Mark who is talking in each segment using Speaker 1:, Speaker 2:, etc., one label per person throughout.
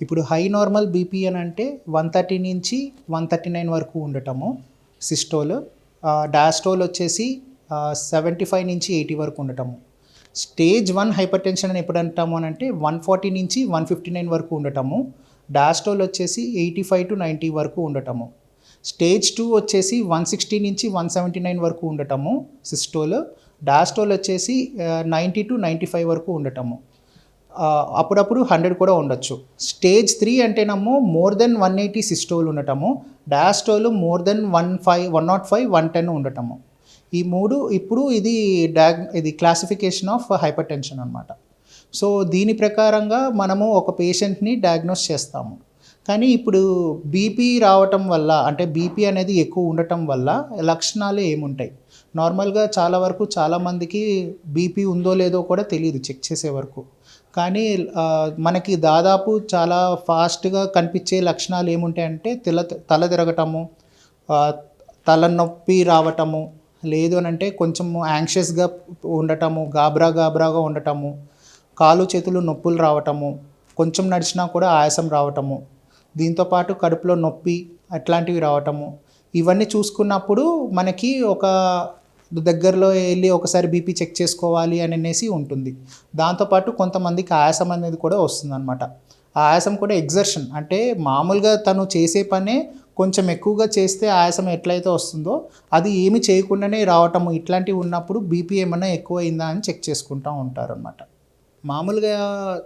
Speaker 1: ఇప్పుడు high normal BP అని అంటే 130 నుంచి 139 వరకు ఉండటము సిస్టోల్. డయాస్టోల్ వచ్చేసి 75 నుంచి 80 వరకు ఉండటము. స్టేజ్ 1 హైపర్ టెన్షన్ అని ఎప్పుడు అంటాము అని అంటే 140 నుంచి 159 వరకు ఉండటము. డయాస్టోల్ వచ్చేసి 85 టు 90 వరకు ఉండటము. స్టేజ్ 2 వచ్చేసి 160 నుంచి 179 వరకు ఉండటము సిస్టోల్. డయాస్టోల్ వచ్చేసి 90 టు 95 వరకు ఉండటము. అప్పుడప్పుడు 100 కూడా ఉండొచ్చు. స్టేజ్ 3 అంటేనేమో మోర్ దెన్ 180 సిస్టోల్ ఉండటము. డయాస్టోల్ మోర్ దెన్ 105 110 ఉండటము. ఈ మూడు ఇప్పుడు ఇది క్లాసిఫికేషన్ ఆఫ్ హైపర్ టెన్షన్ అనమాట. సో దీని ప్రకారంగా మనము ఒక పేషెంట్ని డయాగ్నోస్ చేస్తాము. కానీ ఇప్పుడు బీపీ రావటం వల్ల అంటే బీపీ అనేది ఎక్కువ ఉండటం వల్ల లక్షణాలు ఏముంటాయి? నార్మల్గా చాలామందికి బీపీ ఉందో లేదో కూడా తెలియదు చెక్ చేసే వరకు. కానీ మనకి దాదాపు చాలా ఫాస్ట్గా కనిపించే లక్షణాలు ఏముంటాయంటే తల తిరగటము, తలనొప్పి రావటము, లేదు అని అంటే కొంచెం యాంగ్షియస్గా ఉండటము, గాబరాగా ఉండటము, కాలు చేతులు నొప్పులు రావటము, కొంచెం నడిచినా కూడా ఆయాసం రావటము, దీంతోపాటు కడుపులో నొప్పి అట్లాంటివి రావటము. ఇవన్నీ చూసుకున్నప్పుడు మనకి ఒక దగ్గరలో వెళ్ళి ఒకసారి బీపీ చెక్ చేసుకోవాలి అని అనేసి ఉంటుంది. దాంతోపాటు కొంతమందికి ఆయాసం అనేది కూడా వస్తుందన్నమాట. ఆ ఆయాసం కూడా ఎగ్జర్షన్ అంటే మామూలుగా తను చేసే పనే కొంచెం ఎక్కువగా చేస్తే ఆయాసం ఎట్లయితే వస్తుందో అది ఏమి చేయకుండానే రావటము, ఇట్లాంటివి ఉన్నప్పుడు బీపీ ఏమన్నా ఎక్కువ అయిందా అని చెక్ చేసుకుంటూ ఉంటారన్నమాట. మామూలుగా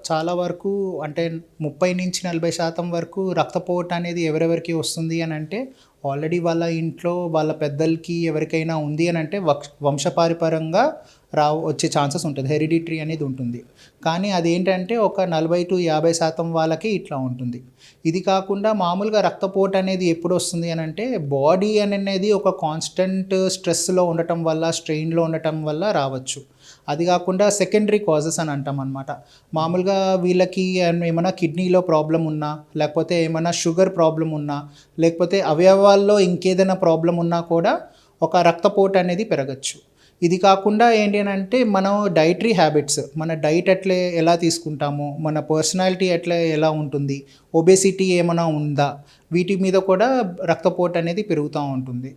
Speaker 1: చాలా వరకు అంటే 30-40% వరకు రక్తపోటు అనేది ఎవరెవరికి వస్తుంది అని అంటే ఆల్రెడీ వాళ్ళ ఇంట్లో వాళ్ళ పెద్దలకి ఎవరికైనా ఉంది అని అంటే వంశపారంపర్యంగా వచ్చే ఛాన్సెస్ ఉంటుంది. హెరిడిటరీ అనేది ఉంటుంది. కానీ అదేంటంటే ఒక 40-50% వాళ్ళకి ఇట్లా ఉంటుంది. ఇది కాకుండా మామూలుగా రక్తపోటు అనేది ఎప్పుడు వస్తుంది అని అంటే బాడీ అనేది ఒక కాన్స్టెంట్ స్ట్రెస్లో ఉండటం వల్ల, స్ట్రెయిన్లో ఉండటం వల్ల రావచ్చు. అది కాకుండా సెకండరీ కాజెస్ అని అంటాం అనమాట. మామూలుగా వీళ్ళకి ఏమైనా కిడ్నీలో ప్రాబ్లం ఉన్నా, లేకపోతే ఏమైనా షుగర్ ప్రాబ్లం ఉన్నా, లేకపోతే అవయవాల్లో ఇంకేదైనా ప్రాబ్లం ఉన్నా కూడా ఒక రక్తపోటు అనేది పెరగచ్చు. ఇది కాకుండా ఏంటి అని అంటే మనం డైటరీ హ్యాబిట్స్, మన డైట్ ఎలా తీసుకుంటాము, మన పర్సనాలిటీ ఎలా ఉంటుంది, ఒబేసిటీ ఏమైనా ఉందా, వీటి మీద కూడా రక్తపోటు అనేది పెరుగుతూ ఉంటుంది.